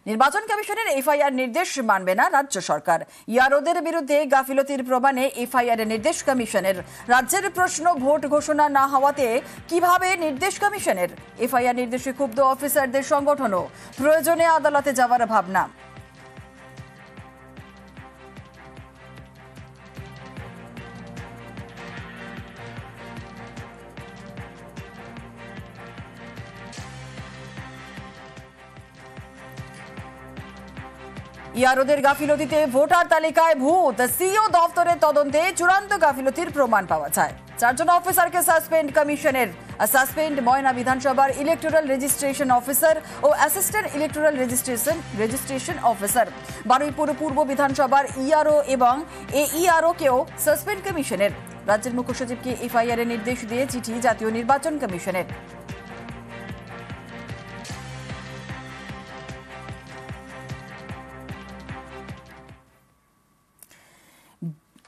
নির্বাচন কমিশনের এফআইআর নির্দেশ মানবে না রাজ্য সরকার। ইয়ারোদের বিরুদ্ধে গাফিলতির প্রমাণে এফআইআর নির্দেশ কমিশনের। রাজ্যের প্রশ্ন, ভোট ঘোষণা না হওয়াতে কিভাবে নির্দেশ কমিশনের? এফআইআর নির্দেশে ক্ষুব্ধ অফিসারদের সংগঠনও, প্রয়োজনে আদালতে যাওয়ার ভাবনা। ইয়ারোদের গাফিলতিতে ভোটার তালিকায় ভূত, সিইও দফতরের তদন্তে চূড়ান্ত গাফিলতির প্রমাণ পাওয়া যায়। 4 জন অফিসারকে সাসপেন্ড কমিশনের। সাসপেন্ড ময়না বিধানসভার ইলেকটোরাল রেজিস্ট্রেশন অফিসার ও assistant electoral registration officer. Baruipur পূর্ব বিধানসভার ইআরও এবং এইআরও কেও সাসপেন্ড কমিশনের। রাজ্যের মুখ্য সচিবকে এফআইআর এর নির্দেশ দিয়ে চিঠি জাতীয় নির্বাচন কমিশনের।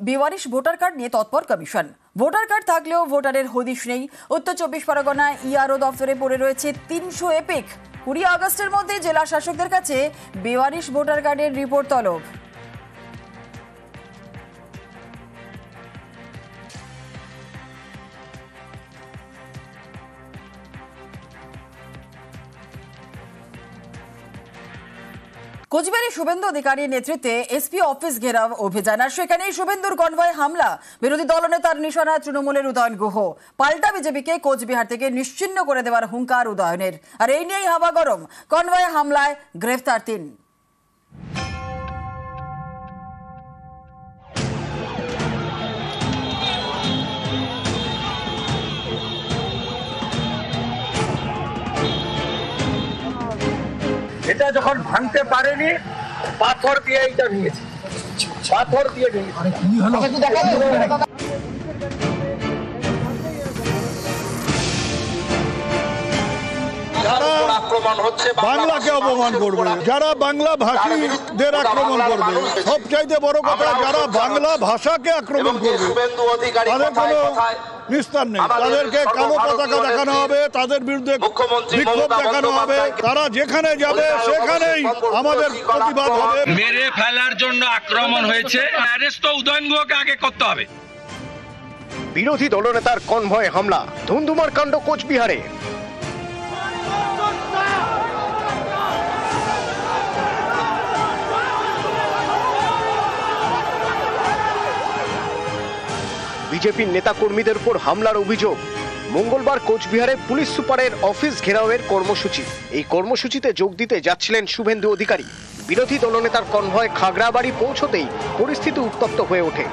বেওয়ারিশ ভোটার কার্ড নিয়ে তৎপর কমিশন। ভোটার কার্ড থাকলেও ভোটারের হদিশ নেই। উত্তর 24 পরগনা ইআরও দফতরে পড়ে রয়েছে 300 এপিক। 20 আগস্টের মধ্যে জেলা শাসকদের কাছে বেওয়ারিশ ভোটার কার্ডের রিপোর্ট তলব। কোচবিহারে শুভেন্দু অধিকারীর নেতৃত্বে এসপি অফিস ঘেরাও অভিযান, আর সেখানেই শুভেন্দুর কনভয় হামলা। বিরোধী দলনেতার নিশানা তৃণমূলের উদয়ন গুহ। পাল্টা বিজেপিকে কোচবিহার থেকে নিশ্চিহ্ন করে দেওয়ার হুঙ্কার উদয়নের। আর এই নিয়েই হাওয়া গরম। কনভয় হামলায় গ্রেফতার 3। এটা যখন ভাঙতে পারেনি, পাথর দিয়ে এটা ভেঙেছে, পাথর দিয়ে বাংলাকে অপমান করবে, যারা বাংলা ভাষীদের আক্রমণ করবে, সবচাইতে বড় কথা যারা বাংলা ভাষাকে আক্রমণ করবে তাদের কোনো নিস্তার নেই। তাদেরকে কালো পতাকা দেখানো হবে, তাদের বিরুদ্ধে বিক্ষোভ দেখানো হবে। তারা যেখানে যাবে সেখানেই আমাদের প্রতিবাদ হবে। মেরে ফেলার জন্য আক্রমণ হয়েছে, অ্যারেস্ট তো উদয়ন গুহকে আগে করতে হবে। বিরোধী দলনেতার কনভয় হামলা, ধুন্ধুমার কাণ্ড কোচবিহারে। বিজেপির নেতাকর্মীদের উপর হামলার অভিযোগ। মঙ্গলবার কোচবিহারে পুলিশ সুপারের অফিস ঘেরাওয়ের কর্মসূচি। এই কর্মসূচিতে যোগ দিতে যাচ্ছিলেন শুভেন্দু অধিকারী। বিরোধী দলনেতার কনভয় খাগড়াবাড়ি পৌঁছতেই পরিস্থিতি উত্তপ্ত হয়ে ওঠে।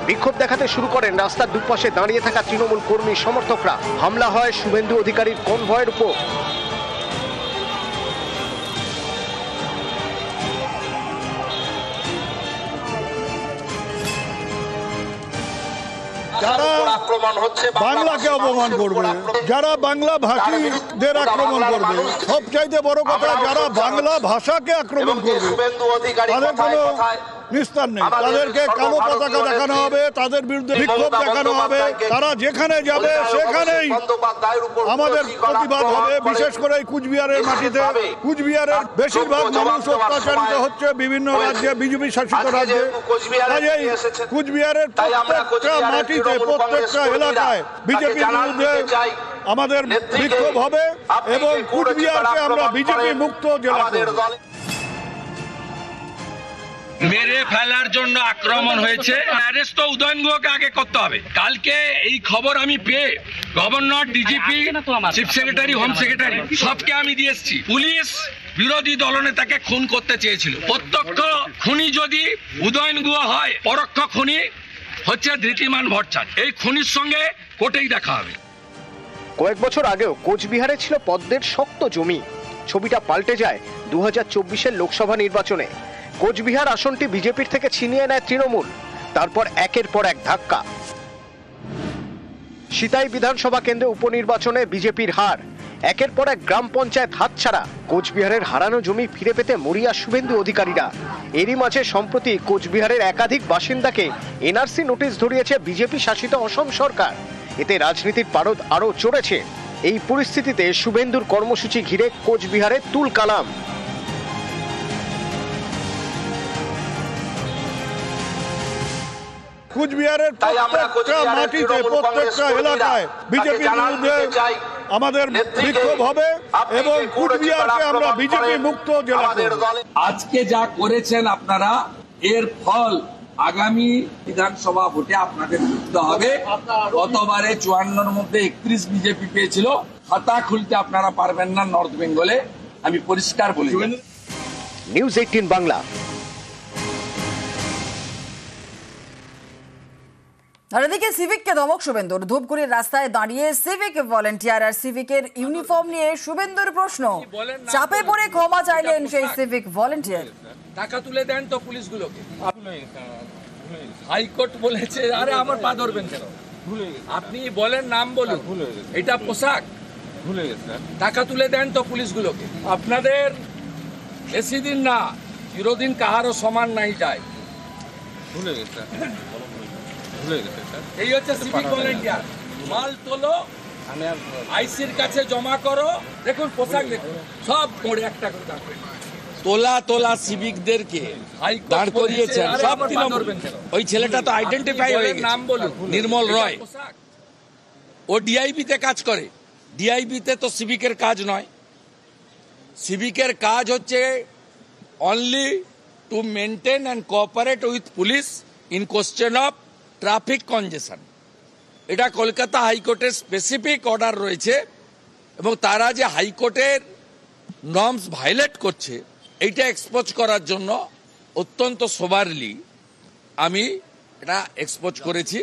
বিক্ষোভ দেখাতে শুরু করেন রাস্তার দুপাশে দাঁড়িয়ে থাকা তৃণমূল কর্মী সমর্থকরা। হামলা হয় শুভেন্দু অধিকারীর কনভয়ের উপর। যারা বাংলাকে অপমান করবে, যারা বাংলা ভাষীদের আক্রমণ করবে, সবচাইতে বড় কথা যারা বাংলা ভাষাকে আক্রমণ করবে তাদের কোনো নিস্তার নেই। তাদেরকে কালো পতাকা দেখানো হবে, তাদের বিরুদ্ধে বিক্ষোভ দেখানো হবে। তারা যেখানে যাবে সেখানেই আমাদের প্রতিবাদ হবে। বিশেষ করে কুচবিহারের মাটিতে, কুচবিহারের বেশিরভাগ মানুষ অত্যাচারিত হচ্ছে বিভিন্ন রাজ্যে, বিজেপি শাসিত রাজ্যে। কাজেই কুচবিহারের প্রত্যেকটা মাটিতে, প্রত্যেকটা এলাকায় বিজেপির বিরুদ্ধে আমাদের বিক্ষোভ হবে এবং কুচবিহারকে আমরা বিজেপি মুক্ত জেলা করব। মেরে ফেলার জন্য আক্রমণ হয়েছে, অ্যারেস্ট তো উদয়ন গুহকে আগে করতে হবে। কালকে এই খবর আমি পেয়ে governor, DGP, chief secretary, home secretary সবকে আমি দিয়ে এসেছি। পুলিশ বিরোধী দলনেতাকে খুন করতে চেয়েছিল। প্রত্যক্ষ খুনি যদি উদয়ন গুহ হয়, পরোক্ষ খুনি হচ্ছে ধৃতিমান ভট্টাচার্য। এই খুনির সঙ্গে কোর্টেই দেখা হবে। কয়েক বছর আগেও কোচবিহারে ছিল পদ্মের শক্ত জমি। ছবিটা পাল্টে যায় 2024-এর লোকসভা নির্বাচনে। কোচবিহার আসনটি বিজেপির থেকে ছিনিয়ে নেয় তৃণমূল। তারপর একের পর এক ধাক্কা। সিতাই বিধানসভা কেন্দ্রে উপনির্বাচনে বিজেপির হার। একের পর এক গ্রাম পঞ্চায়েত হাতছাড়া। কোচবিহারের হারানো জমি ফিরে পেতে মরিয়া শুভেন্দু অধিকারীরা। এরই মাঝে সম্প্রতি কোচবিহারের একাধিক বাসিন্দাকে এনআরসি নোটিশ ধরিয়েছে বিজেপি শাসিত অসম সরকার। এতে রাজনীতির পারদ আরও চড়েছে। এই পরিস্থিতিতে শুভেন্দুর কর্মসূচি ঘিরে কোচবিহারে তুলকালাম। কুচবিহারের প্রত্যেকটা মাটিতে প্রত্যেকটা এলাকায় বিজেপির বিরুদ্ধে আমাদের বিক্ষোভ হবে এবং কুচবিহারকে আমরা বিজেপি মুক্ত জেলা করব। আজকে যা করেছেন আপনারা, এর ফল আগামী বিধানসভা ভোটে আপনাদের বুঝতে হবে। গতবারে 54-র মধ্যে 31 বিজেপি পেয়েছিল, খাতা খুলতে আপনারা পারবেন না নর্থ বেঙ্গলে, আমি পরিষ্কার বলি। নিউজ 18 বাংলা। আর এদিকে সিভিককে ধমক শুভেন্দুর। ধূপগুড়ির রাস্তায় দাঁড়িয়ে সিভিক ভলেন্টিয়ার আর সিভিকের ইউনিফর্ম নিয়ে শুভেন্দুর প্রশ্ন। চাপে পড়ে ক্ষমা চাইলেন সেই সিভিক ভলেন্টিয়ার। টাকা তুলে দেন তো পুলিশগুলোকে। হাইকোর্ট বলেছে, আরে আমার পা ধরবেন কেন? আপনি বলেন, নাম বলুন, এটা পোশাক। টাকা তুলে দেন তো পুলিশগুলোকে। আপনাদের বেশি দিন না, চিরদিন কাহারও সমান নাই যায়। এই হচ্ছে সিভিক ভলেন্টিয়ার। মাল তোলো, আইসির কাছে জমা করো। দেখুন পোশাক দেখুন, সব মোড়ে একটা করে দাঁড় তোলা তোলা সিভিকদেরকে দাঁড় করিয়েছেন সব তৃণমূল। ওই ছেলেটা তো আইডেন্টিফাই হয়ে গেছে, নাম বলুন, নির্মল রয়। ও ডিআইবিতে কাজ করে। ডিআইবিতে তো সিভিকের কাজ নয়। সিভিকের কাজ হচ্ছে only to maintain and cooperate with police in question of traffic কনজেশন। এটা কলকাতা হাইকোর্টের স্পেসিফিক অর্ডার রয়েছে এবং তারা যে হাইকোর্টের নর্মস ভায়োলেট করছে এইটা এক্সপোজ করার জন্য অত্যন্ত সোবারলি আমি এটা এক্সপোজ করেছি।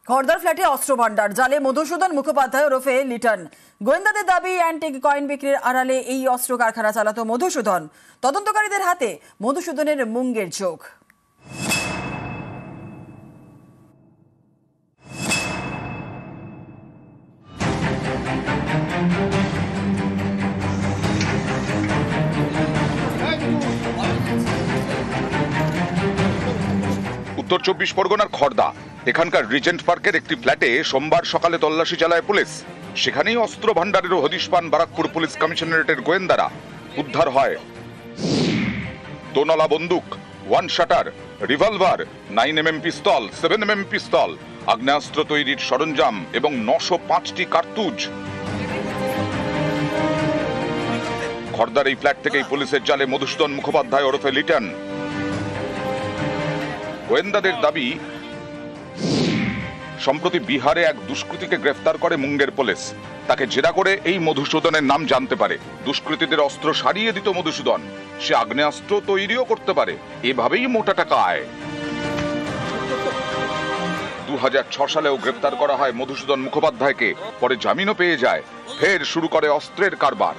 খড়দার ফ্ল্যাটে অস্ত্র ভান্ডার, জালে মধুসূদন মুখোপাধ্যায় ওরফে লিটন। গোয়েন্দাদের দাবি অ্যান্টিক কয়েন বিক্রির আড়ালে এই অস্ত্র কারখানা চালাতো মধুসূদন। তদন্তকারীদের হাতে মধুসূদনের মুঙ্গের চোখ। উত্তর 24 পরগনার খড়দা এখানকার রিজেন্ট পার্কের একটি ফ্ল্যাটে সোমবার সকালে তল্লাশি চালায় পুলিশ। সেখানেই অস্ত্র ভান্ডারেরও হদিশ পান বারাকপুর পুলিশ কমিশনারেটের গোয়েন্দারা। উদ্ধার হয় দোনলা বন্দুক, ওয়ান শাটার, রিভলভার, 9mm পিস্তল, 7mm পিস্তল, আগ্নেয়াস্ত্র তৈরির সরঞ্জাম এবং 905টি কার্তুজ। খড়দার এই ফ্ল্যাট থেকেই পুলিশের জালে মধুসূদন মুখোপাধ্যায় ওরফে লিটন। গোয়েন্দাদের দাবি, সম্প্রতি বিহারে এক দুষ্কৃতীকে গ্রেফতার করে মুঙ্গের পুলিশ। তাকে জেরা করে এই মধুসূদনের নাম জানতে পারে। দুষ্কৃতীদের অস্ত্র সারিয়ে দিত মধুসূদন। সে আগ্নেয়াস্ত্র তৈরিও করতে পারে। এভাবেই মোটা টাকা আয়। 2006 সালেও গ্রেফতার করা হয় মধুসূদন মুখোপাধ্যায়কে। পরে জামিনও পেয়ে যায়। ফের শুরু করে অস্ত্রের কারবার।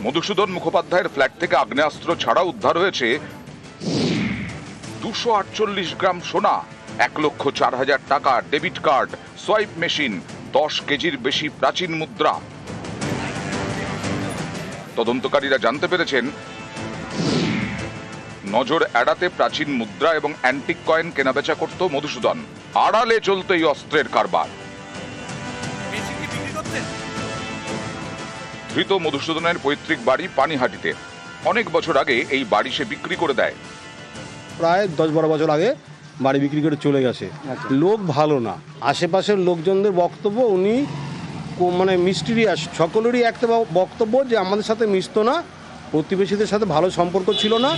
মধুসূদন মুখোপাধ্যায়ের ফ্ল্যাট থেকে আগ্নেয়াস্ত্র ছাড়া উদ্ধার হয়েছে 248 গ্রাম সোনা, 1,04,000 টাকা, ডেবিট কার্ড, সোয়াইপ মেশিন, 10 কেজির বেশি প্রাচীন মুদ্রা। তদন্তকারীরা জানতে পেরেছেন, নজর এড়াতে প্রাচীন মুদ্রা এবং অ্যান্টিক কয়েন কেনাবেচা করত মধুসূদন। আড়ালে চলত এই অস্ত্রের কারবার। ধৃত মধুসূদনের পৈতৃক বাড়ি পানিহাটিতে। অনেক বছর আগে এই বাড়ি সে বিক্রি করে দেয়। প্রায় 10-12 বছর আগে বাড়ি বিক্রি করে চলে গেছে। লোক ভালো না। আশেপাশের লোকজনদের বক্তব্য উনি মানে মিস্টিরিয়াস। সকলেরই একটা বক্তব্য যে আমাদের সাথে মিশতো না, প্রতিবেশীদের সাথে ভালো সম্পর্ক ছিল না।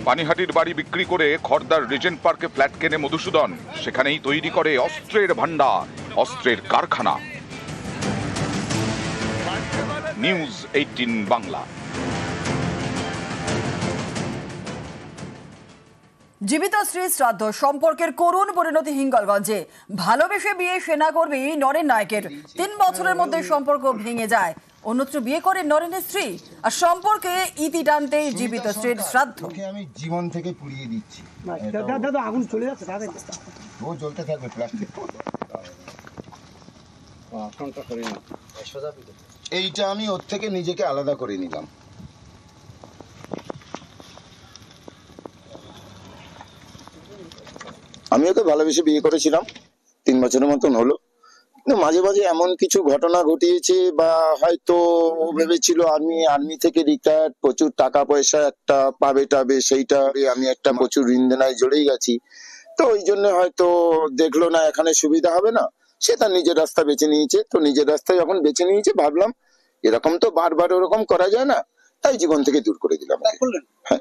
পানিহাটির বাড়ি বিক্রি করে খড়দার রিজেন্ট পার্কে ফ্ল্যাট কেনে মধুসূদন। সেখানেই তৈরি করে অস্ত্রের ভান্ডার, অস্ত্রের কারখানা। নিউজ 18 বাংলা। জীবিত স্ত্রী শ্রাদ্ধ, সম্পর্কের করুণ পরিণতি হিঙ্গলগঞ্জে। ভালোবেসে বিয়ে সেনাকর্মী নরেন নায়কের। 3 বছরের মধ্যে সম্পর্ক ভেঙে যায়। অন্যত্র বিয়ে করে নরেনের স্ত্রী, আর সম্পর্কে ইতি টানতেই জীবিত স্ত্রীর শ্রাদ্ধ। আমি জীবন থেকে পুড়িয়ে দিচ্ছি। আগুন চলে যাচ্ছে, ও জ্বলতে থাকবে। প্লাস্টিক এইটা আমি ওর থেকে নিজেকে আলাদা করে নিলাম। আমি ওকে ভালোবেসে বিয়ে করেছিলাম। 3 বছরের মতন হলো, কিন্তু মাঝে মাঝে এমন কিছু ঘটনা ঘটিয়েছে বা হয়তো ও ভেবেছিল আর্মি থেকে রিটায়ার্ড, প্রচুর টাকা পয়সা একটা পাবে সেইটা আমি একটা প্রচুর ঋণদেনায় জড়েই গেছি, তো ওই জন্য হয়তো দেখলো না এখানে সুবিধা হবে না, সে তার নিজের রাস্তা বেছে নিয়েছে। তো নিজের রাস্তা যখন বেছে নিয়েছে ভাবলাম এরকম তো বারবার ওরকম করা যায় না, তাই জীবন থেকে দূর করে দিলাম। হ্যাঁ।